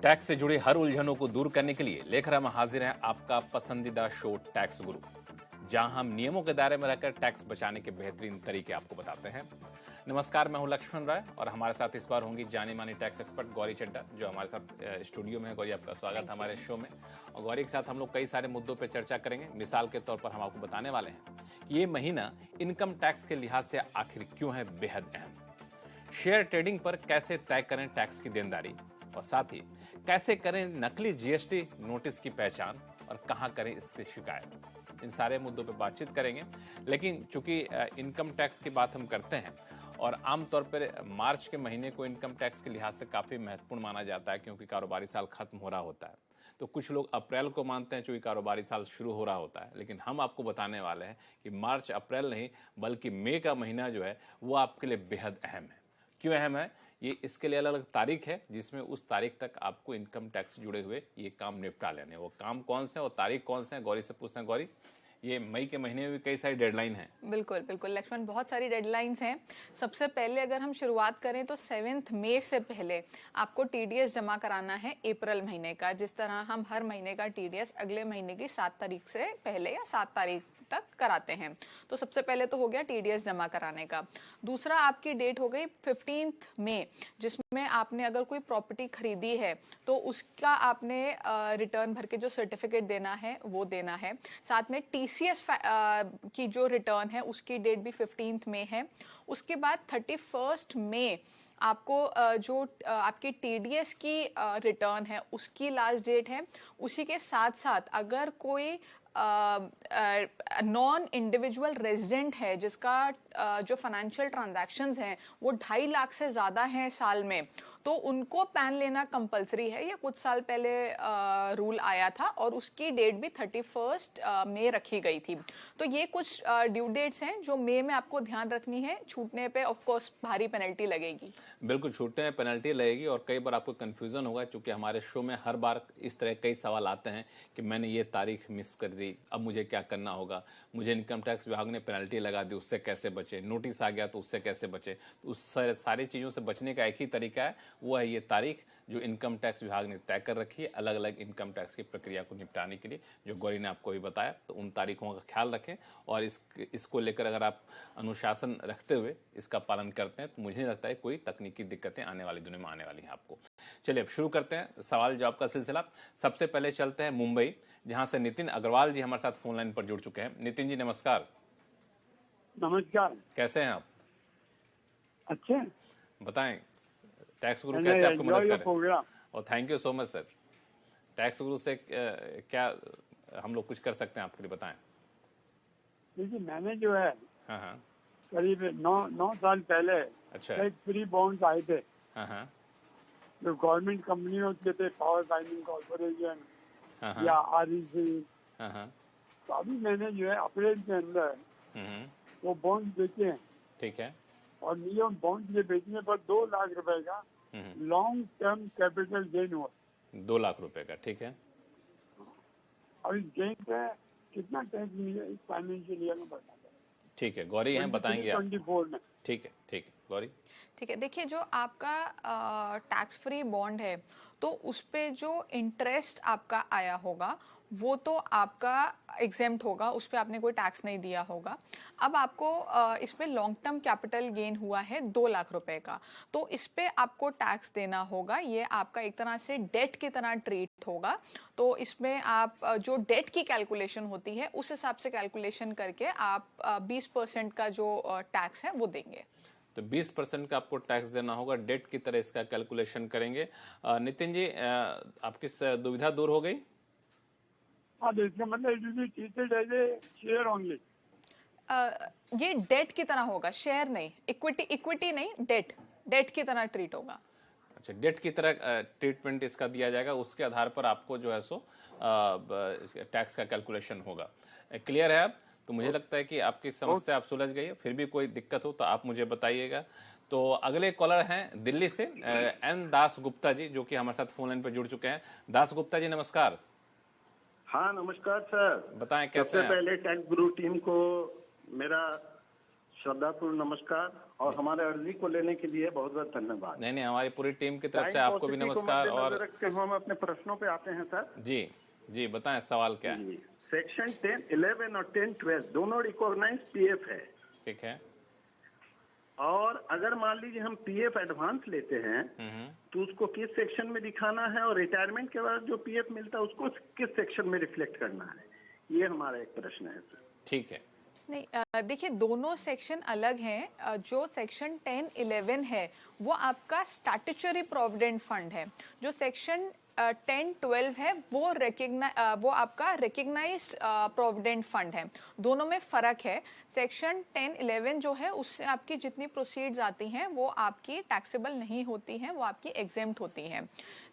Tax से जुड़ी हर उलझनों को दूर करने के लिए लेकर हम हाजिर हैं आपका पसंदीदा शो टैक्स गुरु, जहां हम नियमों के दायरे में रहकर टैक्स बचाने के बेहतरीन तरीके आपको बताते हैं। नमस्कार, मैं हूं लक्ष्मण राय और हमारे साथ इस बार होंगी जानी मानी टैक्स एक्सपर्ट गौरी चड्ढा, जो हमारे साथ स्टूडियो में है। गौरी, आपका स्वागत है हमारे शो में। और गौरी के साथ हम लोग कई सारे मुद्दों पर चर्चा करेंगे। मिसाल के तौर पर हम आपको बताने वाले हैं कि ये महीना इनकम टैक्स के लिहाज से आखिर क्यों है बेहद अहम, शेयर ट्रेडिंग पर कैसे तय करें टैक्स की देनदारी, और साथ ही कैसे करें नकली जीएसटी नोटिस की पहचान और कहां करें इसकी शिकायत। इन सारे मुद्दों पर बातचीत करेंगे। लेकिन चूंकि इनकम टैक्स की बात हम करते हैं और आमतौर पर मार्च के महीने को इनकम टैक्स के लिहाज से काफ़ी महत्वपूर्ण माना जाता है, क्योंकि कारोबारी साल खत्म हो रहा होता है। तो कुछ लोग अप्रैल को मानते हैं, चूंकि कारोबारी साल शुरू हो रहा होता है। लेकिन हम आपको बताने वाले हैं कि मार्च अप्रैल नहीं बल्कि मई का महीना जो है वो आपके लिए बेहद अहम है। क्यों अहम है? ये इसके लिए अलग अलग तारीख है, जिसमें उस तारीख तक आपको इनकम टैक्स से जुड़े हुए ये काम निपटा लेने। वो काम कौन से हैं और तारीख कौन से हैं, गौरी से पूछते हैं। गौरी, ये मई के महीने में भी कई सारी डेडलाइन है। बिल्कुल बिल्कुल लक्ष्मण, बहुत सारी डेडलाइंस हैं। सबसे पहले अगर हम शुरुआत करें तो 7 मई से पहले आपको टीडीएस जमा कराना है अप्रैल महीने का। जिस तरह हम हर महीने का टीडीएस अगले महीने की 7 तारीख से पहले या 7 तारीख तक कराते हैं। तो सबसे पहले तो हो गया टीडीएस जमा कराने का। दूसरा आपकी डेट हो गई 15 मई, जिसमें आपने अगर कोई प्रॉपर्टी खरीदी है तो उसका आपने रिटर्न भर के जो सर्टिफिकेट देना है वो देना है। साथ में टीसीएस की जो रिटर्न है उसकी डेट भी 15 मई है। उसके बाद 31 मई आपको जो आपकी टीडीएस की रिटर्न है उसकी लास्ट डेट है। उसी के साथ साथ अगर कोई नॉन इंडिविजुअल रेजिडेंट है जिसका जो फाइनेंशियल ट्रांजैक्शंस हैं वो 2.5 लाख से ज़्यादा हैं साल में, तो उनको पैन लेना कंपलसरी है। ये कुछ साल पहले रूल आया था और उसकी डेट भी 31 मई रखी गई थी। तो ये कुछ ड्यू डेट्स हैं जो मई में आपको ध्यान रखनी है। छूटने पे ऑफ कोर्स भारी पेनल्टी लगेगी। बिल्कुल, छूटने में पेनल्टी लगेगी और कई बार आपको कंफ्यूजन होगा, क्योंकि हमारे शो में हर बार इस तरह कई सवाल आते हैं कि मैंने ये तारीख मिस कर दी, अब मुझे क्या करना होगा, मुझे इनकम टैक्स विभाग ने पेनल्टी लगा दी, उससे कैसे बचे, नोटिस आ गया तो उससे कैसे बचे। तो उस सारी चीज़ों से बचने का एक ही तरीका है, वो है ये तारीख जो इनकम टैक्स विभाग ने तय कर रखी है अलग अलग इनकम टैक्स की प्रक्रिया को निपटाने के लिए, जो गौरी ने आपको भी बताया। तो उन तारीखों का ख्याल रखें और इसको लेकर अगर आप अनुशासन रखते हुए इसका पालन करते हैं तो मुझे नहीं लगता है कोई तकनीकी दिक्कतें आने वाली दिनों में आने वाली हैं आपको। चलिए अब शुरू करते हैं सवाल जवाब का सिलसिला। सबसे पहले चलते हैं मुंबई, जहां से नितिन अग्रवाल जी हमारे साथ फोन लाइन पर जुड़ चुके हैं। नितिन जी नमस्कार। नमस्कार। कैसे हैं आप? अच्छे। बताएं टैक्स गुरु कैसे आपको मदद करे। और thank you so much sir. Tax गुरु से क्या हम लोग कुछ कर सकते हैं आपके लिए, बताएं। देखिए, मैंने जो है हाँ करीब 9 साल पहले एक फ्री बॉन्ड आए थे। हाँ जो गवर्नमेंट कंपनियों के थे, पावर फाइनेंस कॉर्पोरेशन या आरईसी। तो अभी मैंने जो है अप्रैल के अंदर वो बॉन्ड बेचे हैं। ठीक है। और नियम बॉन्ड के बेचने पर 2 लाख रुपए का लॉन्ग टर्म कैपिटल गेन हुआ। 2 लाख रुपए का, ठीक है। और इस गेन पे कितना टैक्स मिलेगा इस फाइनेंशियल ईयर में बताया। ठीक है, गौरी हैं बताएंगे आप। 24 में। ठीक है गौरी। ठीक है, देखिए जो आपका टैक्स फ्री बॉन्ड है तो उस पे जो इंटरेस्ट आपका आया होगा वो तो आपका एग्जेम्प्ट होगा, उस पर आपने कोई टैक्स नहीं दिया होगा। अब आपको इस पे लॉन्ग टर्म कैपिटल गेन हुआ है 2 लाख रुपए का, तो इस पे आपको टैक्स देना होगा। ये आपका एक तरह से डेट की तरह ट्रीट होगा। तो इसमें आप जो डेट की कैलकुलेशन होती है उस हिसाब से कैलकुलेशन करके आप 20% का जो टैक्स है वो देंगे। तो 20% का आपको टैक्स देना होगा, डेट की तरह इसका कैलकुलेशन करेंगे। नितिन जी आपकी दुविधा दूर हो गई? हाँ, इसका मतलब शेयर ओनली। ये डेट की तरह होगा, शेयर नहीं, इक्विटी नहीं, डेट की तरह ट्रीट होगा। अच्छा, डेट की तरह ट्रीटमेंट इसका दिया जाएगा, उसके आधार पर आपको जो है सो टैक्स का कैलकुलेशन होगा। क्लियर है अब? तो मुझे लगता है कि आपकी समस्या आप सुलझ गई है। फिर भी कोई दिक्कत हो तो आप मुझे बताइएगा। तो अगले कॉलर हैं दिल्ली से एन दास गुप्ता जी, जो कि हमारे साथ फोन लाइन पर जुड़ चुके हैं। दास गुप्ता जी नमस्कार। हाँ नमस्कार सर। बताएं कैसे हैं? सबसे पहले टैक्स गुरु टीम को मेरा श्रद्धापूर्ण नमस्कार और हमारे अर्जी को लेने के लिए बहुत बहुत धन्यवाद। नहीं, हमारी पूरी टीम की तरफ से आपको भी नमस्कार। और रखते हुए हम अपने प्रश्नों पे आते हैं सर। जी बताएं, सवाल क्या है? सेक्शन 10, 11 और 10, 12 दोनों रिकॉग्नाइज पीएफ है, ठीक है। और अगर मान लीजिए हम पीएफ एडवांस लेते हैं तो उसको किस सेक्शन में दिखाना है, और रिटायरमेंट के बाद जो पीएफ मिलता है उसको किस सेक्शन में रिफ्लेक्ट करना है, ये हमारा एक प्रश्न है सर। ठीक है। नहीं, देखिए दोनों सेक्शन अलग हैं। जो सेक्शन 10, 11 है वो आपका स्टैट्यूटरी प्रोविडेंट फंड है। जो सेक्शन 10, 12 है वो आपका रिकग्नाइज्ड प्रोविडेंट फंड है। दोनों में फर्क है। सेक्शन 10, 11 जो है उससे आपकी जितनी प्रोसीड्स आती हैं वो आपकी टैक्सेबल नहीं होती हैं, वो आपकी एग्जेम्प्ट होती हैं।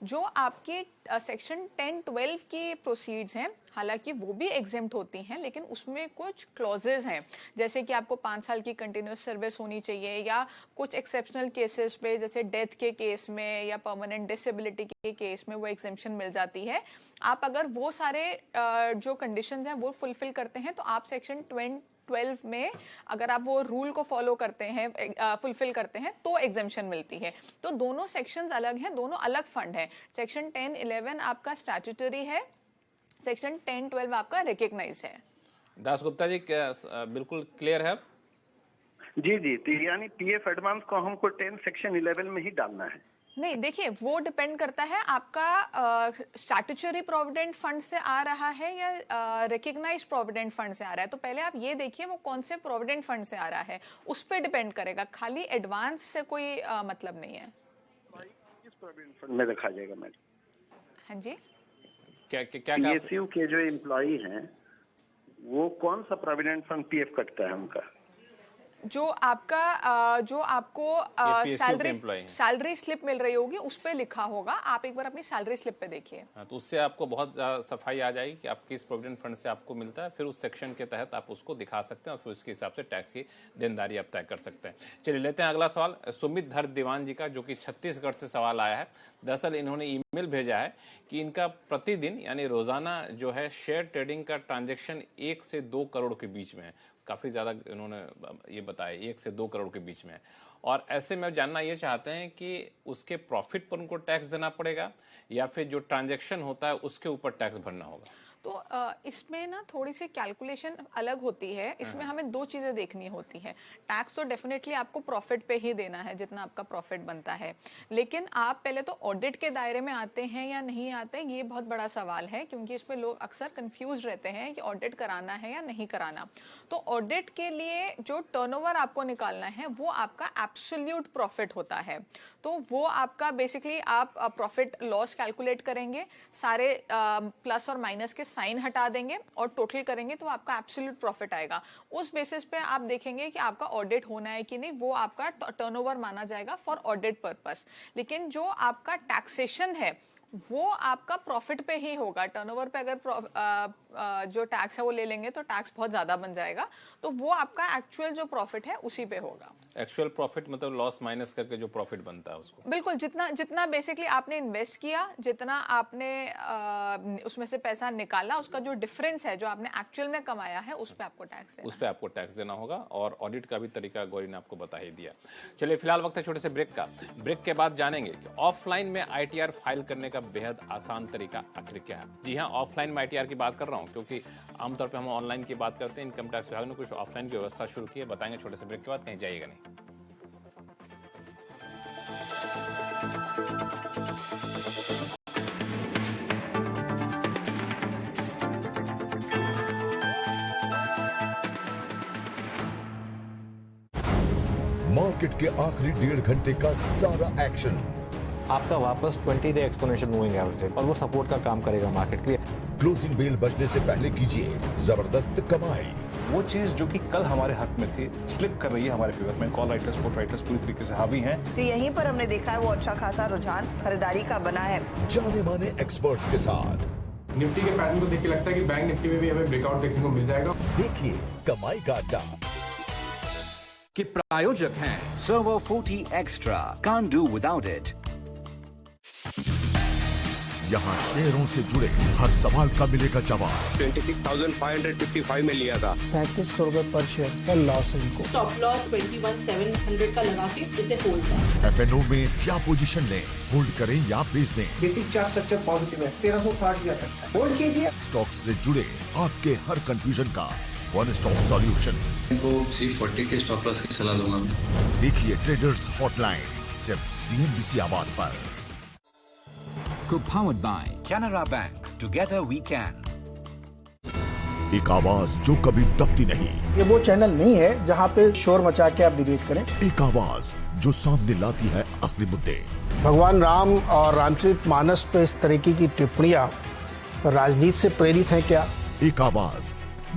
जो आपकी सेक्शन 10, 12 की प्रोसीड्स हैं हालांकि वो भी एग्जेम्प्ट होती हैं, लेकिन उसमें कुछ क्लॉजेज हैं, जैसे कि आपको 5 साल की कंटिन्यूस सर्विस होनी चाहिए, या कुछ एक्सेप्शनल केसेस पे जैसे डेथ के केस में या परमानेंट डिसेबिलिटी के केस में वो एग्जेम्पशन मिल जाती है। आप अगर वो सारे जो कंडीशंस हैं वो फुलफिल करते हैं तो आप सेक्शन 12 में अगर आप वो रूल को फॉलो करते हैं, फुलफिल करते हैं तो एग्जेम्पशन मिलती है। तो दोनों सेक्शंस अलग हैं, दोनों अलग फंड है। सेक्शन 10, 11 आपका स्टैट्यूटरी है, सेक्शन 10, 12 आपका रिकग्नाइज है। दास गुप्ता जी, क्या बिल्कुल क्लियर है? जी, तो यानी पीएफ एडवांस को हमको 10 सेक्शन 11 में ही डालना है? नहीं, देखिए वो डिपेंड करता है आपका स्टैट्यूटरी प्रोविडेंट फंड से आ रहा है या रिकग्नाइज प्रोविडेंट फंड से आ रहा है। तो पहले आप ये देखिए वो कौन से प्रोविडेंट फंड से आ रहा है, उस पर डिपेंड करेगा। खाली एडवांस से कोई मतलब नहीं है। किस प्रोविडेंट फंड में रखा जाएगा मैडम? हाँ जी, क्या पीएसयू के जो एम्प्लॉई हैं वो कौन सा प्रोविडेंट फंड पीएफ कटता है उनका? जो आपको सैलरी स्लिप मिल रही होगी उस पे लिखा होगा। आप एक बार अपनी सैलरी स्लिप पे देखिए। तो उससे आपको बहुत सफाई आ जाएगी कि आप किस प्रोविडेंट फंड से आपको मिलता है, फिर उस सेक्शन के तहत आप उसको दिखा सकते हैं और फिर उसके हिसाब से टैक्स की देनदारी आप तय कर सकते हैं। चलिए लेते हैं अगला सवाल सुमित धर दीवान जी का, जो कि छत्तीसगढ़ से सवाल आया है। दरअसल इन्होंने ईमेल भेजा है कि इनका प्रतिदिन यानी रोजाना जो है शेयर ट्रेडिंग का ट्रांजेक्शन 1 से 2 करोड़ के बीच में है। काफ़ी ज़्यादा इन्होंने ये बताया 1 से 2 करोड़ के बीच में है। और ऐसे में जानना ये चाहते हैं कि उसके प्रॉफिट पर उनको टैक्स देना पड़ेगा या फिर जो ट्रांजैक्शन होता है उसके ऊपर टैक्स भरना होगा। तो इसमें ना थोड़ी सी कैलकुलेशन अलग होती है। इसमें हमें 2 चीजें देखनी होती है। टैक्स तो डेफिनेटली आपको प्रॉफिट पे ही देना है जितना आपका प्रॉफिट बनता है, लेकिन आप पहले तो ऑडिट के दायरे में आते हैं या नहीं आते, ये बहुत बड़ा सवाल है, क्योंकि इसमें लोग अक्सर कंफ्यूज रहते हैं कि ऑडिट कराना है या नहीं कराना। तो ऑडिट के लिए जो टर्नओवर आपको निकालना है वो आपका एब्सोल्यूट प्रॉफिट होता है। तो वो आपका बेसिकली आप प्रॉफिट लॉस कैलकुलेट करेंगे, सारे प्लस और माइनस के साइन हटा देंगे और टोटल करेंगे तो आपका एब्सोल्यूट प्रॉफिट आएगा। उस बेसिस पे आप देखेंगे कि आपका ऑडिट होना है कि नहीं, वो आपका टर्नओवर माना जाएगा फॉर ऑडिट पर्पस। लेकिन जो आपका टैक्सेशन है वो आपका प्रॉफिट पे ही होगा। टर्नओवर पे अगर जो टैक्स है वो ले लेंगे तो टैक्स बहुत ज्यादा बन जाएगा, तो वो आपका एक्चुअल जो प्रॉफिट है उसी पे होगा। एक्चुअल प्रॉफिट मतलब लॉस माइनस करके जो प्रॉफिट बनता है उसको। बिल्कुल, जितना बेसिकली आपने इन्वेस्ट किया, जितना आपने उसमें से पैसा निकाला, उसका जो डिफरेंस है जो आपने एक्चुअल में कमाया है उस पे आपको टैक्स देना, उस पे आपको टैक्स देना होगा। और ऑडिट का भी तरीका गौरी ने आपको बता ही दिया। चलिए फिलहाल वक्त है छोटे से ब्रेक का। ब्रेक के बाद जानेंगे कि ऑफलाइन में ITR फाइल करने का बेहद आसान तरीका आखिर क्या है। जी हाँ, ऑफलाइन में ITR की बात कर रहा हूँ, क्योंकि आमतौर पर हम ऑनलाइन की बात करते हैं। इनकम टैक्स विभाग ने कुछ ऑफलाइन की व्यवस्था शुरू की है, बताएंगे छोटे से ब्रेक के बाद, कहीं जाइएगा नहीं। मार्केट के आखिरी 1.5 घंटे का सारा एक्शन आपका वापस 20-day एक्सपोनेंशियल मूविंग एवरेज है और वो सपोर्ट का काम करेगा मार्केट के लिए। क्लोजिंग बेल बजने से पहले कीजिए जबरदस्त कमाई। वो चीज जो कि कल हमारे हक में थी स्लिप कर रही है हमारे फेवर में। कॉल राइटर्स, पुट राइटर्स पूरी तरीके से हावी हैं। तो यहीं पर हमने देखा है वो अच्छा खासा रुझान खरीदारी का बना है जाने माने एक्सपर्ट के साथ। निफ्टी के पैटर्न को देख के लगता है कि बैंक निफ्टी में भी हमें ब्रेकआउट देखने को मिल जाएगा। देखिए कमाई का अड्डा के प्रायोजक हैं server 40 extra, can't do without it. यहाँ शेयरों से जुड़े हर सवाल का मिलेगा जवाब। 26,555 में लिया था। 3700 रुपए पर शेयर का लॉस है इनको। स्टॉप लॉस 21,700 का लगा के इसे होल्ड करें। FNO में क्या पोजीशन लें, होल्ड करें या बेच दें? बेसिक चार्ट स्ट्रक्चर पॉजिटिव है, 1360 जा सकता है, होल्ड कीजिए। स्टॉक्स से जुड़े आपके हर कंफ्यूजन का वन स्टॉप सॉल्यूशन। इनको 340 के स्टॉप लॉस की सलाह दूंगा मैं। देखिए ट्रेडर्स हॉटलाइन सिर्फ CNBC आवाज पर। Powered by Canara Bank. Together we can. एक आवाज जो कभी दबती नहीं। ये वो चैनल नहीं है जहाँ पे शोर मचा के आप डिबेट करें। एक आवाज जो सामने लाती है असली मुद्दे। भगवान राम और रामचरित मानस पे इस तरीके की टिप्पणियां राजनीति से प्रेरित हैं क्या? एक आवाज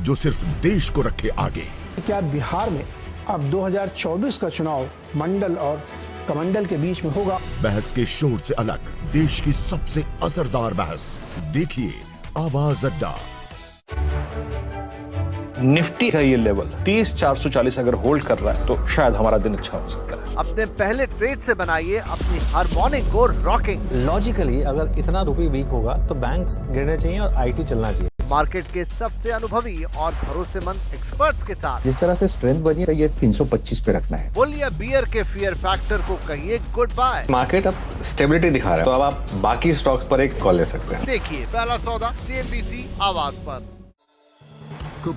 जो सिर्फ देश को रखे आगे। क्या बिहार में अब 2024 का चुनाव मंडल और कमंडल के बीच में होगा? बहस के शोर से अलग देश की सबसे असरदार बहस। देखिए आवाज अड्डा। निफ्टी का ये लेवल 30,440 अगर होल्ड कर रहा है तो शायद हमारा दिन अच्छा हो सकता है। अपने पहले ट्रेड से बनाइए अपनी हर मॉर्निंग को रॉकिंग। लॉजिकली अगर इतना रुपये वीक होगा तो बैंक्स गिरने चाहिए और IT चलना चाहिए। मार्केट के सबसे अनुभवी और भरोसेमंद एक्सपर्ट्स के साथ जिस तरह से स्ट्रेंथ बनी है ये 325 पे रखना है। बोलिए बियर के फियर फैक्टर को कहिए गुड बाय। मार्केट अब स्टेबिलिटी दिखा रहा है तो अब आप बाकी स्टॉक्स पर एक कॉल ले सकते हैं। देखिए पहला सौदा CNBC आवाज पर।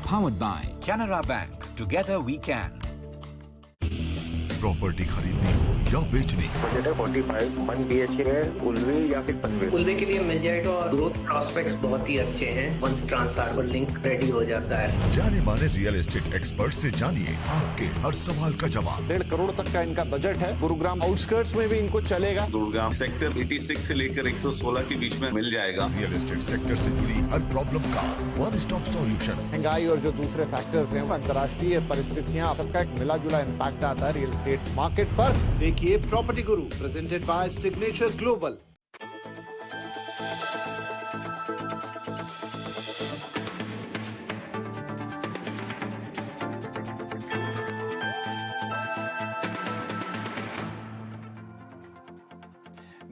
Powered by Canara Bank. Together we can. Property खरीदनी हो या बेचनी, बजट है 45, 1 BHK है, उल्वे या फिर पनवे। उल्वे के लिए मिल जाएगा और ग्रोथ प्रॉस्पेक्ट्स बहुत ही अच्छे हैं। वंस ट्रांसफार्मर लिंक रेडी हो जाता है। जाने माने रियल एस्टेट एक्सपर्ट से जानिए आपके हर सवाल का जवाब। 1.5 करोड़ तक का इनका बजट है। गुरुग्राम आउटस्कर्ट्स में भी इनको चलेगा। गुरुग्राम सेक्टर 86 से लेकर 116 के बीच में मिल जाएगा। रियल एस्टेट सेक्टर से जुड़ी हर प्रॉब्लम का वन स्टॉप सॉल्यूशन। महंगाई और जो दूसरे फैक्टर्स हैं, अंतर्राष्ट्रीय परिस्थितियां, सबका एक मिला जुला इम्पैक्ट आता है रियल एस्टेट मार्केट पर। देखिए Property Guru presented by Signature Global.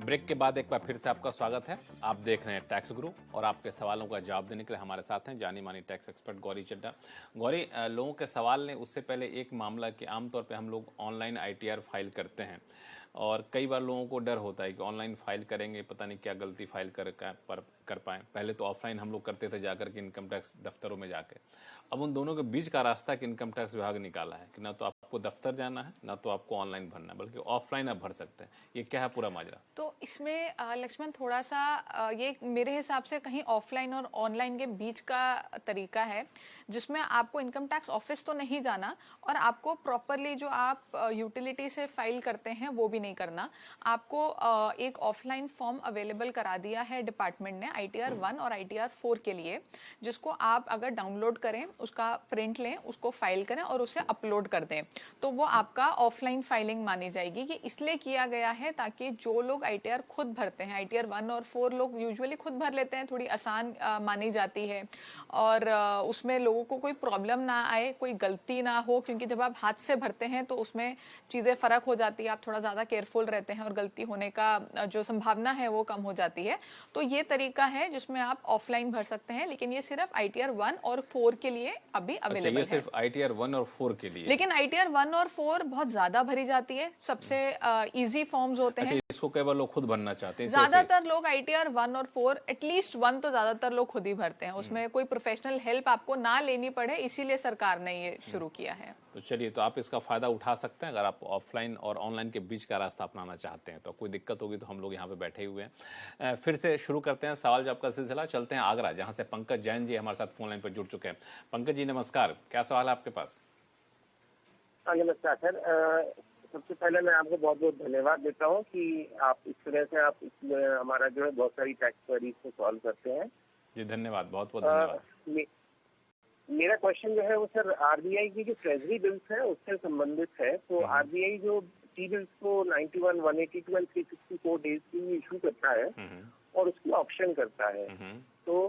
Break के बाद एक बार फिर से आपका स्वागत है। आप देख रहे हैं टैक्स गुरु और आपके सवालों का जवाब देने के लिए हमारे साथ हैं जानी मानी टैक्स एक्सपर्ट गौरी चड्ढा। गौरी, लोगों के सवाल ने उससे पहले एक मामला कि आमतौर पे हम लोग ऑनलाइन ITR फाइल करते हैं और कई बार लोगों को डर होता है कि ऑनलाइन फाइल करेंगे पता नहीं क्या गलती फाइल कर पाएँ। पहले तो ऑफलाइन हम लोग करते थे जाकर के इनकम टैक्स दफ्तरों में जाके। अब उन दोनों के बीच का रास्ता कि इनकम टैक्स विभाग निकाला है कि ना तो आपको दफ्तर जाना है ना तो आपको ऑनलाइन भरना है, बल्कि ऑफलाइन आप भर सकते हैं। ये क्या है पूरा माजरा? तो इसमें लक्ष्मण थोड़ा सा ये मेरे हिसाब से कहीं ऑफलाइन और ऑनलाइन के बीच का तरीका है, जिसमें आपको इनकम टैक्स ऑफिस तो नहीं जाना और आपको प्रॉपरली जो आप यूटिलिटी से फाइल करते हैं वो भी नहीं करना। आपको एक ऑफलाइन फॉर्म अवेलेबल करा दिया है डिपार्टमेंट ने ITR 1 और ITR 4 के लिए, जिसको आप अगर डाउनलोड करें, उसका प्रिंट लें, उसको फाइल करें और उसे अपलोड कर दें, तो वो आपका ऑफलाइन फाइलिंग मानी जाएगी। ये इसलिए किया गया है ताकि जो लोग ITR खुद भरते हैं, ITR 1 और 4 लोग यूजुअली खुद भर लेते हैं, थोड़ी आसान मानी जाती है और उसमें लोगों को कोई प्रॉब्लम ना आए, कोई गलती ना हो, क्योंकि जब आप हाथ से भरते हैं तो उसमें चीज़ें फ़र्क हो जाती है, आप थोड़ा ज़्यादा केयरफुल रहते हैं और गलती होने का जो संभावना है वो कम हो जाती है। तो ये तरीका है जिसमें आप ऑफलाइन भर सकते हैं, लेकिन ये सिर्फ ITR 1 और 4 के लिए अभी अवेलेबल है। सिर्फ ITR 1 और 4 के लिए, लेकिन ITR 1 और 4 बहुत ज्यादा भरी जाती है, सबसे इजी फॉर्म्स होते हैं। इसको कई बार लोग खुद भरना चाहते हैं। ज्यादातर लोग ITR 1 और 4 एटलीस्ट 1 तो ज्यादातर लोग खुद ही भरते हैं, उसमें कोई प्रोफेशनल हेल्प आपको ना लेनी पड़े, इसीलिए सरकार ने ये शुरू किया है। तो चलिए, तो आप इसका फायदा उठा सकते हैं अगर आप ऑफलाइन और ऑनलाइन के बीच का रास्ता अपनाना चाहते हैं। तो कोई दिक्कत होगी तो हम लोग यहाँ पे बैठे हुए हैं। फिर से शुरू करते हैं सवाल जवाब का सिलसिला। चलते हैं आगरा, जहाँ से पंकज जैन जी हमारे साथ फोन लाइन पर जुड़ चुके हैं। पंकज जी नमस्कार, क्या सवाल है आपके पास? नमस्कार सर, सबसे पहले मैं आपको बहुत बहुत धन्यवाद देता हूँ कि आप इस तरह से आप हमारा जो है बहुत सारी टैक्स क्वेरीज को सॉल्व करते हैं। जी धन्यवाद, बहुत बहुत धन्यवाद। मेरा क्वेश्चन जो है वो सर RBI की जो ट्रेजरी बिल्स है उससे संबंधित है। तो RBI जो टी बिल्स को 91, 182 और 364 डेज की इशू करता है और उसकी ऑप्शन करता है। तो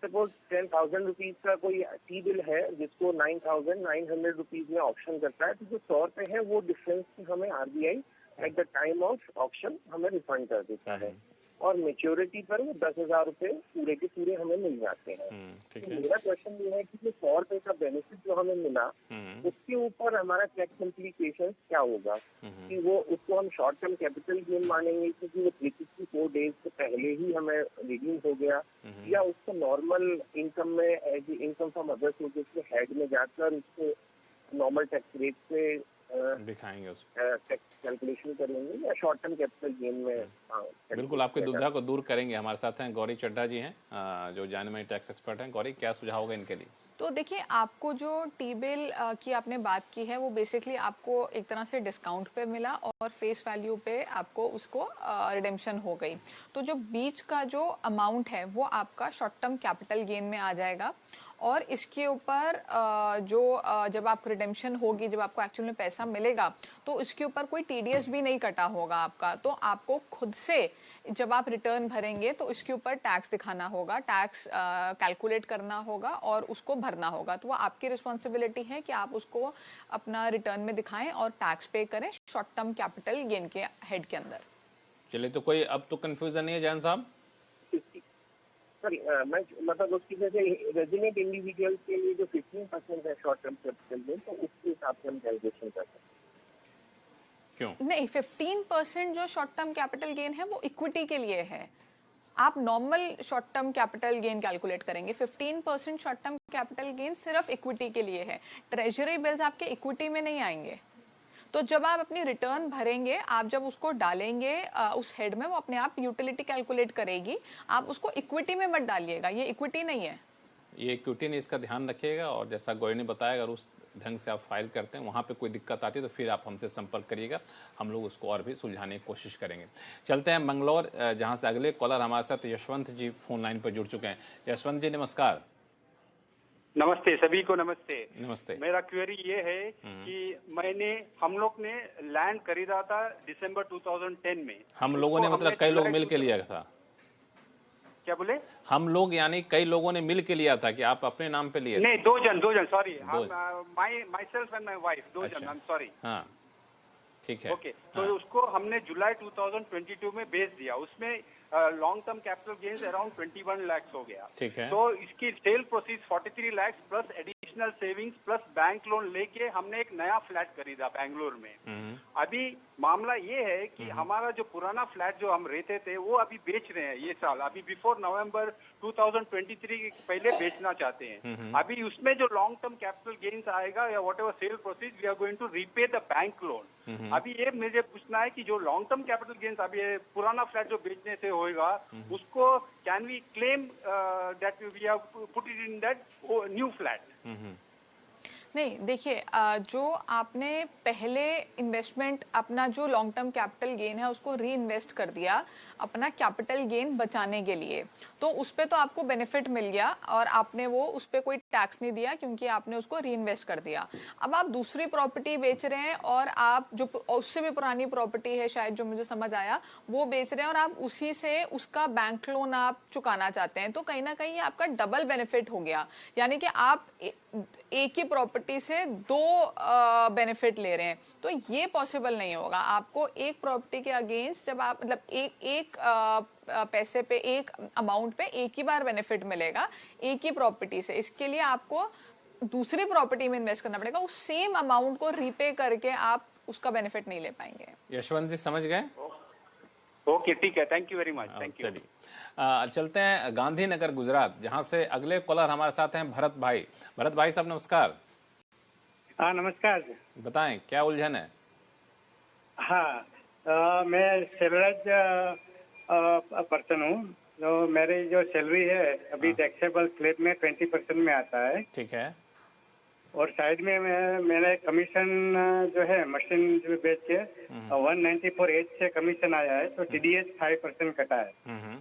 सपोज 10,000 रुपीज का कोई टी बिल है जिसको 9,900 रुपीज में ऑप्शन करता है, तो जो 100 रुपए है वो डिफरेंस हमें RBI at the time of option हमें रिफंड कर देता है। और मेच्योरिटी पर वो 10,000 रुपए पूरे के पूरे हमें मिल जाते हैं। तो मेरा क्वेश्चन ये है कि जो 100 रुपए का बेनिफिट जो हमें मिला उसके ऊपर हमारा टैक्स इम्प्लीकेशन क्या होगा, कि वो उसको हम शॉर्ट टर्म कैपिटल गेन मानेंगे क्योंकि वो 364 डेज से पहले ही हमें रिडीम हो गया, या उसको नॉर्मल इनकम में as income from other sources के हेड में जाकर उसको नॉर्मल टैक्स रेट से दिखाएंगे टैक्स कैलकुलेशन करेंगे या शॉर्ट टर्म कैपिटल गेन में। बिल्कुल, आपकी दुविधा को दूर करेंगे। हमारे साथ हैं गौरी चड्ढा जी हैं, जो जाने माने टैक्स एक्सपर्ट हैं। गौरी, क्या सुझाव होगा इनके लिए? तो देखिए, आपको जो टी बिल की आपने बात की है वो बेसिकली आपको एक तरह से डिस्काउंट पे मिला और फेस वैल्यू पे आपको उसको रिडेम्पशन हो गई। तो जो बीच का जो अमाउंट है वो आपका शॉर्ट टर्म कैपिटल गेन में आ जाएगा और इसके ऊपर जो जब आप रिडेम्पशन होगी, जब आपको एक्चुअल में पैसा मिलेगा तो इसके ऊपर कोई टीडीएस भी नहीं कटा होगा आपका। तो आपको खुद से जब आप रिटर्न भरेंगे तो इसके ऊपर टैक्स दिखाना होगा, टैक्स कैलकुलेट करना होगा और उसको भरना होगा। तो वो आपकी रिस्पॉन्सिबिलिटी है कि आप उसको अपना रिटर्न में दिखाएं और टैक्स पे करें शॉर्ट टर्म कैपिटल गेन के हेड के अंदर। चलिए, तो कोई अब तो कंफ्यूजन नहीं है जैन साहब? मैं मतलब उसकी वजह से रेजिडेंट इंडिविजुअल के लिए जो 15% है शॉर्ट टर्म कैपिटल गेन, तो उसके हिसाब से हम कैलकुलेशन कर सकते हैं। क्यों नहीं, 15% जो शॉर्ट टर्म कैपिटल गेन है वो इक्विटी के लिए है। आप normal short term capital gain calculate करेंगे। 15% शॉर्ट टर्म कैपिटल गेन सिर्फ इक्विटी के लिए है। ट्रेजरी बिल्स आपके इक्विटी में नहीं आएंगे। तो जब आप अपनी रिटर्न भरेंगे, आप जब उसको डालेंगे उस हेड में, वो अपने आप यूटिलिटी कैलकुलेट करेगी। आप उसको इक्विटी में मत डालिएगा, ये इक्विटी नहीं है। ये इक्विटी नहीं, इसका ध्यान रखिएगा। और जैसा गौरी ने बताया, अगर उस ढंग से आप फाइल करते हैं, वहाँ पे कोई दिक्कत आती है तो फिर आप हमसे संपर्क करिएगा, हम लोग उसको और भी सुलझाने की कोशिश करेंगे। चलते हैं मंगलौर, जहाँ से अगले कॉलर हमारे साथ यशवंत जी फोन लाइन पर जुड़ चुके हैं। यशवंत जी नमस्कार। नमस्ते, सभी को नमस्ते। नमस्ते। मेरा क्वेरी ये है कि हम लोग ने लैंड खरीदा था दिसंबर 2010 में। हम लोगों ने मतलब कई लोग मिल के लिया था? क्या बोले? हम लोग यानी कई लोगों ने मिल के लिया था कि आप अपने नाम पे लिए? नहीं, दो जन sorry, my self and my wife, दो जन, आई एम सॉरी। हाँ, ठीक है। ओके, तो उसको हमने जुलाई 2022 में बेच दिया। उसमें long term capital gains around 21 lakh हो गया। ठीक है। तो इसकी cell proceed 43 lakh plus additional savings plus bank loan लेके हमने एक नया फ्लैट खरीदा बेंगलोर में। अभी मामला ये है कि हमारा जो पुराना फ्लैट जो हम रहते थे वो अभी बेच रहे हैं ये साल, अभी बिफोर नवंबर 2023 के पहले बेचना चाहते हैं। अभी उसमें जो लॉन्ग टर्म कैपिटल गेन्स आएगा या whatever sale proceed, we are going to repay the bank loan. अभी ये मुझे पूछना है कि जो लॉन्ग टर्म कैपिटल गेन्स अभी पुराना फ्लैट जो बेचने से होगा, उसको can we claim that we have put it in that new flat? नहीं, देखिए, जो आपने पहले इन्वेस्टमेंट अपना जो लॉन्ग टर्म कैपिटल गेन है उसको री इन्वेस्ट कर दिया अपना कैपिटल गेन बचाने के लिए, तो उस पर तो आपको बेनिफिट मिल गया और आपने वो उस पर कोई टैक्स नहीं दिया क्योंकि आपने उसको री इन्वेस्ट कर दिया। अब आप दूसरी प्रॉपर्टी बेच रहे हैं और आप जो उससे भी पुरानी प्रॉपर्टी है शायद, जो मुझे समझ आया, वो बेच रहे हैं और आप उसी से उसका बैंक लोन आप चुकाना चाहते हैं, तो कहीं ना कहीं आपका डबल बेनिफिट हो गया। यानी कि आप एक ही प्रॉपर्टी से दो बेनिफिट ले रहे हैं, तो ये पॉसिबल नहीं होगा। आपको एक प्रॉपर्टी के अगेंस्ट जब आप मतलब एक पैसे पे, एक अमाउंट पे एक ही बार बेनिफिट मिलेगा एक ही प्रॉपर्टी से। इसके लिए आपको दूसरी प्रॉपर्टी में इन्वेस्ट करना पड़ेगा, उस सेम अमाउंट को रीपे करके आप उसका बेनिफिट नहीं ले पाएंगे। यशवंत जी समझ गए? ओके, ठीक है, thank you very much, thank you. चलते हैं गांधीनगर गुजरात, जहां से अगले कॉलर हमारे साथ हैं भरत भाई। भरत भाई साहब नमस्कार। हाँ नमस्कार। बताएं क्या उलझन है? हाँ, मैं सैलरीड पर्सन हूँ, तो मेरी जो सैलरी है अभी टैक्सेबल स्लैब में 20% में आता है। ठीक है। और साइड में मेरा कमीशन जो है मशीन जो बेच के 194(h) से कमीशन आया है, तो TDS 5% कटा है।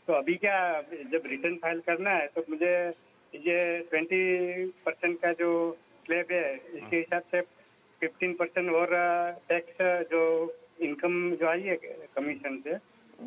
तो अभी क्या, जब रिटर्न फाइल करना है तो मुझे ये 20% का जो स्लैब है इसके हिसाब से 15% और टैक्स जो इनकम जो आई है कमीशन से,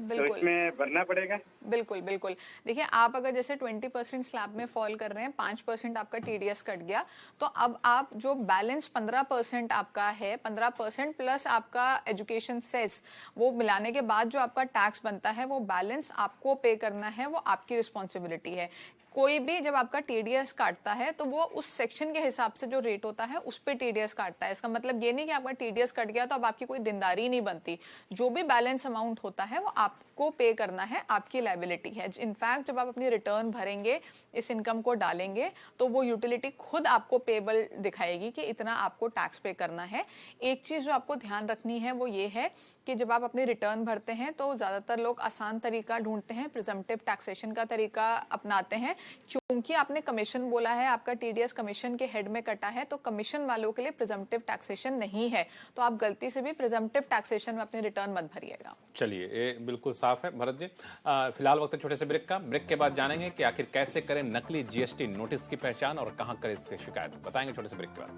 तो इसमें भरना पड़ेगा। बिल्कुल बिल्कुल। देखिए, आप अगर जैसे 20% स्लैब में फॉल कर रहे हैं, 5% आपका टीडीएस कट गया, तो अब आप जो बैलेंस 15% आपका है, 15% प्लस आपका एजुकेशन सेस, वो मिलाने के बाद जो आपका टैक्स बनता है, वो बैलेंस आपको पे करना है, वो आपकी रिस्पॉन्सिबिलिटी है। कोई भी जब आपका टीडीएस काटता है तो वो उस सेक्शन के हिसाब से जो रेट होता है उस पे टीडीएस काटता है। इसका मतलब ये नहीं कि आपका टीडीएस कट गया तो अब आपकी कोई देनदारी नहीं बनती। जो भी बैलेंस अमाउंट होता है वो आपको पे करना है, आपकी लायबिलिटी है। इनफैक्ट जब आप अपनी रिटर्न भरेंगे, इस इनकम को डालेंगे, तो वो यूटिलिटी खुद आपको पेबल दिखाएगी कि इतना आपको टैक्स पे करना है। एक चीज जो आपको ध्यान रखनी है वो ये है कि जब आप अपनी रिटर्न भरते हैं तो ज्यादातर लोग आसान तरीका ढूंढते हैं, प्रिजम्पटिव टैक्सेशन का तरीका अपनाते हैं। क्योंकि आपने कमीशन बोला है, आपका टीडीएस कमीशन के हेड में कटा है, तो कमीशन वालों के लिए प्रिजम्पटिव टैक्सेशन नहीं है। तो आप गलती से भी प्रिजम्पटिव टैक्सेशन में अपनी रिटर्न मत भरिएगा। चलिए, ये बिल्कुल साफ है भरत जी। फिलहाल वक्त है छोटे से ब्रेक का। ब्रेक के बाद जानेंगे कि आखिर कैसे करें नकली जीएसटी नोटिस की पहचान और कहां करें इसकी शिकायत, बताएंगे छोटे से ब्रेक के बाद।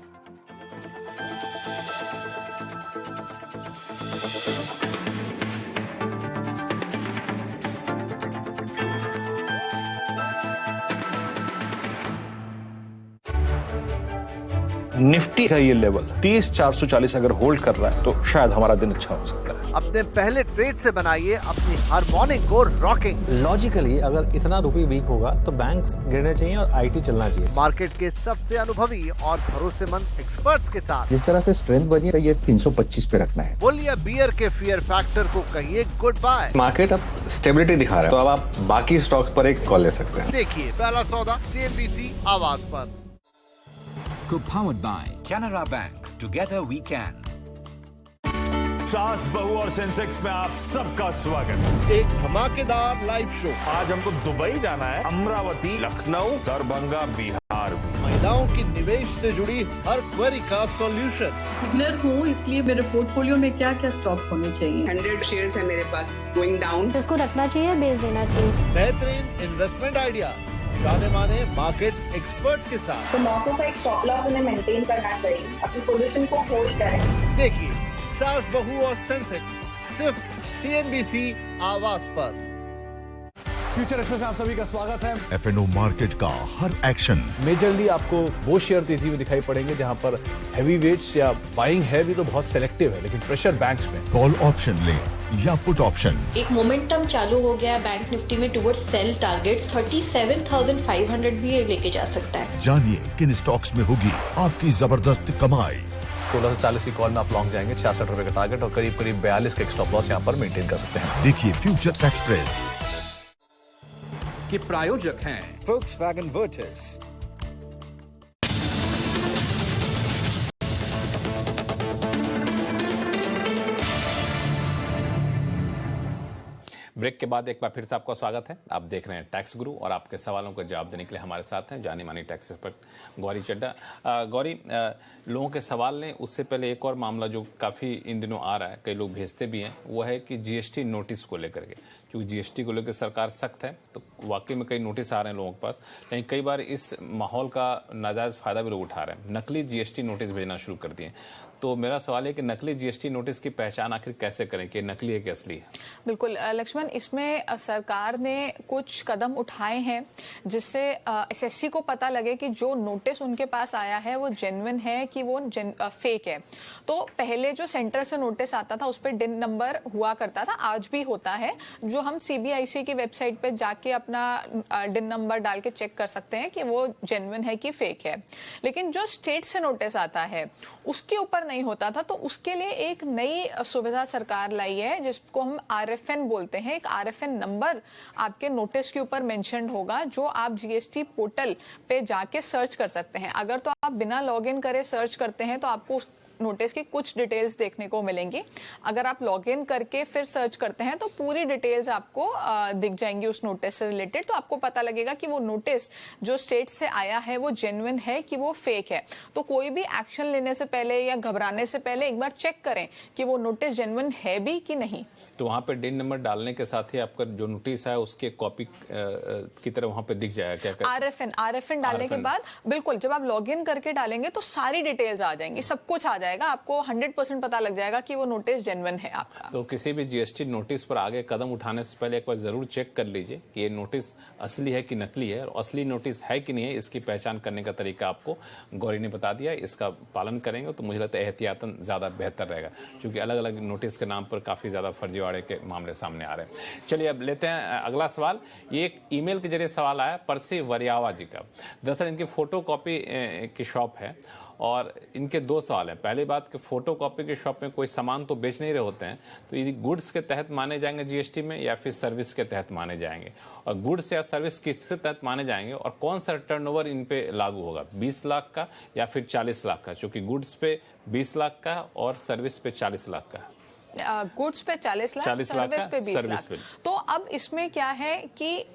निफ्टी का ये लेवल 30,440 अगर होल्ड कर रहा है तो शायद हमारा दिन अच्छा हो सकता है। अपने पहले ट्रेड से बनाइए अपनी हर मॉर्निंग को रॉकिंग। लॉजिकली अगर इतना रुपये वीक होगा तो बैंक्स गिरने चाहिए और आईटी चलना चाहिए। मार्केट के सबसे अनुभवी और भरोसेमंद एक्सपर्ट्स के साथ जिस तरह से स्ट्रेंथ बनी है, ये 325 पे रखना है। बुल या बियर के फियर फैक्टर को कहिए गुड बाय। मार्केट अब स्टेबिलिटी दिखा रहा है, तो अब आप बाकी स्टॉक्स पर एक कॉल ले सकते हैं। देखिए पहला सौदा CNBC आवाज पर। Co-powered by Canara Bank. Together we can. सास बहू और सेंसेक्स में आप सबका स्वागत। एक धमाकेदार लाइव शो। आज हमको दुबई जाना है, अमरावती, लखनऊ, दरभंगा, बिहार। महिलाओं की निवेश से जुड़ी हर क्वेरी का सॉल्यूशन। बिगनर हूँ, इसलिए मेरे पोर्टफोलियो में क्या क्या स्टॉक्स होने चाहिए। 100 शेयर्स है मेरे पास, गोइंग डाउन। इसको रखना चाहिए, बेच देना चाहिए। बेहतरीन इन्वेस्टमेंट आइडिया जाने माने मार्केट एक्सपर्ट्स के साथ। तो 900 का एक स्टॉप लॉस उन्हें मेंटेन करना चाहिए, अपनी पोजीशन को होल्ड करें। देखिए सास बहू और सेंसेक्स सिर्फ CNBC आवाज पर। फ्यूचर एक्सप्रेस में आप सभी का स्वागत है। FNO मार्केट का हर एक्शन मेजरली आपको वो शेयर तेजी में दिखाई पड़ेंगे जहां पर हैवी वेट्स या बाइंग है भी तो बहुत सेलेक्टिव है, लेकिन प्रेशर बैंक्स में। कॉल ऑप्शन ले या पुट ऑप्शन। एक मोमेंटम चालू हो गया बैंक निफ्टी में टुवर्ड्स सेल टारगेट्स 37,500 भी लेके जा सकता है। जानिए किन स्टॉक्स में होगी आपकी जबरदस्त कमाई। 1640 की कॉल में आप लॉन्ग जाएंगे, 66 रुपए का टारगेट और करीब 42 का स्टॉप लॉस यहाँ पर मेंटेन कर सकते हैं। देखिए फ्यूचर एक्सप्रेस के प्रायोजक हैं Volkswagen Virtus। ब्रेक के बाद एक बार फिर से आपका स्वागत है। आप देख रहे हैं टैक्स गुरु और आपके सवालों का जवाब देने के लिए हमारे साथ हैं जानी मानी टैक्स एक्सपर्ट गौरी चड्ढा। गौरी, लोगों के सवाल ने उससे पहले एक और मामला जो काफ़ी इन दिनों आ रहा है, कई लोग भेजते भी हैं, वो है कि जीएसटी नोटिस को लेकर के। क्योंकि जीएसटी को लेकर सरकार सख्त है तो वाकई में कई नोटिस आ रहे हैं लोगों के पास, लेकिन कई बार इस माहौल का नाजायज़ फ़ायदा भी लोग उठा रहे हैं, नकली जीएसटी नोटिस भेजना शुरू कर दिए। तो मेरा सवाल है कि नकली जीएसटी नोटिस की पहचान आखिर कैसे करें कि नकली है कि असली है? बिल्कुल लक्ष्मण, इसमें सरकार ने कुछ कदम उठाए हैं जिससे एसएससी को पता लगे कि जो नोटिस उनके पास आया है वो जेन्युइन है कि वो फेक है। तो पहले जो सेंटर से नोटिस आता था उस पर डिन नंबर हुआ करता था, आज भी होता है, जो हम सीबीआईसी की वेबसाइट पे जाके अपना डिन नंबर डाल के चेक कर सकते हैं कि वो जेन्युइन है कि फेक है। लेकिन जो स्टेट से नोटिस आता है उसके ऊपर नहीं होता था, तो उसके लिए एक नई सुविधा सरकार लाई है जिसको हम RFN बोलते हैं। एक RFN नंबर आपके नोटिस के ऊपर मेंशन्ड होगा जो आप जीएसटी पोर्टल पे जाके सर्च कर सकते हैं। अगर तो आप बिना लॉगिन करे सर्च करते हैं तो आपको नोटिस की कुछ डिटेल्स देखने को मिलेंगी। अगर आप लॉगिन करके फिर सर्च करते हैं तो पूरी डिटेल्स आपको दिख जाएंगी उस नोटिस से रिलेटेड। तो आपको पता लगेगा कि वो नोटिस जो स्टेट से आया है वो जेन्युइन है कि वो फेक है। तो कोई भी एक्शन लेने से पहले या घबराने से पहले एक बार चेक करें कि वो नोटिस जेन्युइन है भी कि नहीं। तो वहाँ पे डिन नंबर डालने के साथ ही आपका जो नोटिस है उसके कॉपी की तरह वहाँ पे दिख जाएगा क्या? RFN डालने के बाद बिल्कुल जब आप लॉगिन करके डालेंगे तो सारी डिटेल्स आ जाएंगी, सब कुछ आ जाएगा जाएगा, आपको 100% पता लग जाएगा कि वो नोटिस जेन्युइन है आपका। तो किसी भी जीएसटी नोटिस पर आगे कदम उठाने से पहले एक बार जरूर चेक कर लीजिए कि ये नोटिस असली है कि नकली है, और असली नोटिस है कि नहीं है, इसकी पहचान करने का तरीका आपको गौरी ने बता दिया। इसका पालन करेंगे तो मुझे लगता है एहतियातन ज़्यादा बेहतर रहेगा, क्योंकि अलग अलग नोटिस के नाम पर काफ़ी ज़्यादा फर्जीवाड़े के मामले सामने आ रहे हैं। चलिए अब लेते हैं अगला सवाल। ये एक ईमेल के जरिए सवाल आया परसी वरियावा जी का। दरअसल इनकी फोटो कॉपी की शॉप है और इनके दो सवाल हैं। पहली बात कि फोटो कॉपी की शॉप में कोई सामान तो बेच नहीं रहे होते हैं, तो ये गुड्स के तहत माने जाएंगे जीएसटी में या फिर सर्विस के तहत माने जाएंगे, और गुड्स या सर्विस किसके तहत माने जाएंगे, और कौन सा टर्नओवर इन पे लागू होगा, 20 लाख का या फिर 40 लाख का, क्योंकि गुड्स पे 20 लाख का और सर्विस पे 40 लाख का। गुड्स पे 40 लाख, सर्विस पे 20 लाख। तो अब इसमें क्या है कि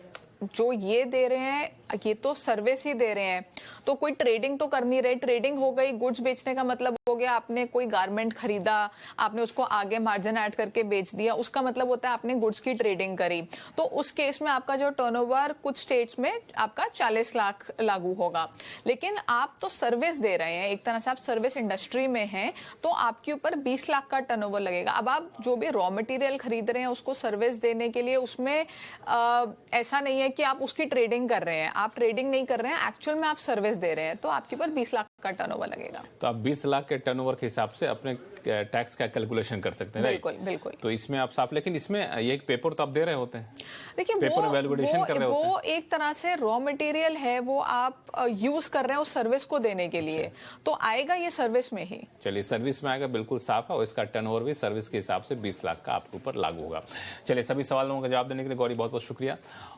जो ये दे रहे हैं ये तो सर्विस ही दे रहे हैं, तो कोई ट्रेडिंग तो कर नहीं रहे। ट्रेडिंग हो गई, गुड्स बेचने का मतलब हो गया आपने कोई गारमेंट खरीदा, आपने उसको आगे मार्जिन ऐड करके बेच दिया, उसका मतलब होता है आपने गुड्स की ट्रेडिंग करी। तो उस केस में आपका जो टर्नओवर कुछ स्टेट्स में आपका 40 लाख लागू होगा। लेकिन आप तो सर्विस दे रहे हैं, एक तरह से आप सर्विस इंडस्ट्री में हैं, तो आपके ऊपर 20 लाख का टर्नओवर लगेगा। अब आप जो भी रॉ मटेरियल खरीद रहे हैं उसको सर्विस देने के लिए, उसमें ऐसा नहीं है कि आप उसकी ट्रेडिंग कर रहे हैं, आप ट्रेडिंग नहीं कर रहे हैं, एक्चुअल में आप सर्विस दे रहे हैं, तो आपके ऊपर 20 लाख का टर्नओवर लगेगा। तो आप 20 लाख के टर्नओवर के हिसाब से अपने टैक्स का कैलकुलेशन कर सकते हैं। बिल्कुल बिल्कुल। तो इसमें आप साफ, लेकिन इसमें ये एक पेपर तो आप दे रहे होते हैं, देखिए पेपर वैल्यूएशन कर रहे होते हैं। वो एक तरह से रॉ मटेरियल है, वो आप यूज कर रहे हैं उस सर्विस को देने के लिए, तो आएगा ये सर्विस में ही। चलिए सर्विस में आएगा, बिल्कुल साफ है, और इसका टर्नओवर भी सर्विस के हिसाब से 20 लाख का आपके ऊपर लागू होगा। चलिए सभी सवालों का जवाब देने के लिए गौरी बहुत बहुत शुक्रिया।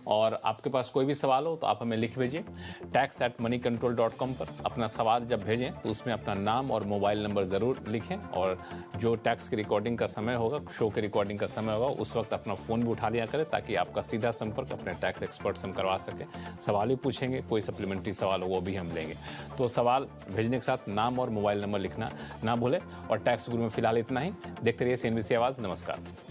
और आपके पास कोई भी सवाल हो तो आप हमें लिख भेजिए tax@moneycontrol.com पर। अपना सवाल जब भेजें तो उसमें अपना नाम और मोबाइल नंबर जरूर लिखें, और जो टैक्स की रिकॉर्डिंग का समय होगा, शो की रिकॉर्डिंग का समय होगा, उस वक्त अपना फोन भी उठा लिया करें, ताकि आपका सीधा संपर्क अपने टैक्स एक्सपर्ट से हम करवा सकें। सवाल भी पूछेंगे, कोई सप्लीमेंट्री सवाल हो वो भी हम लेंगे। तो सवाल भेजने के साथ नाम और मोबाइल नंबर लिखना ना भूलें। और टैक्स गुरु में फिलहाल इतना ही। देखते रहिए CNBC आवाज़। नमस्कार।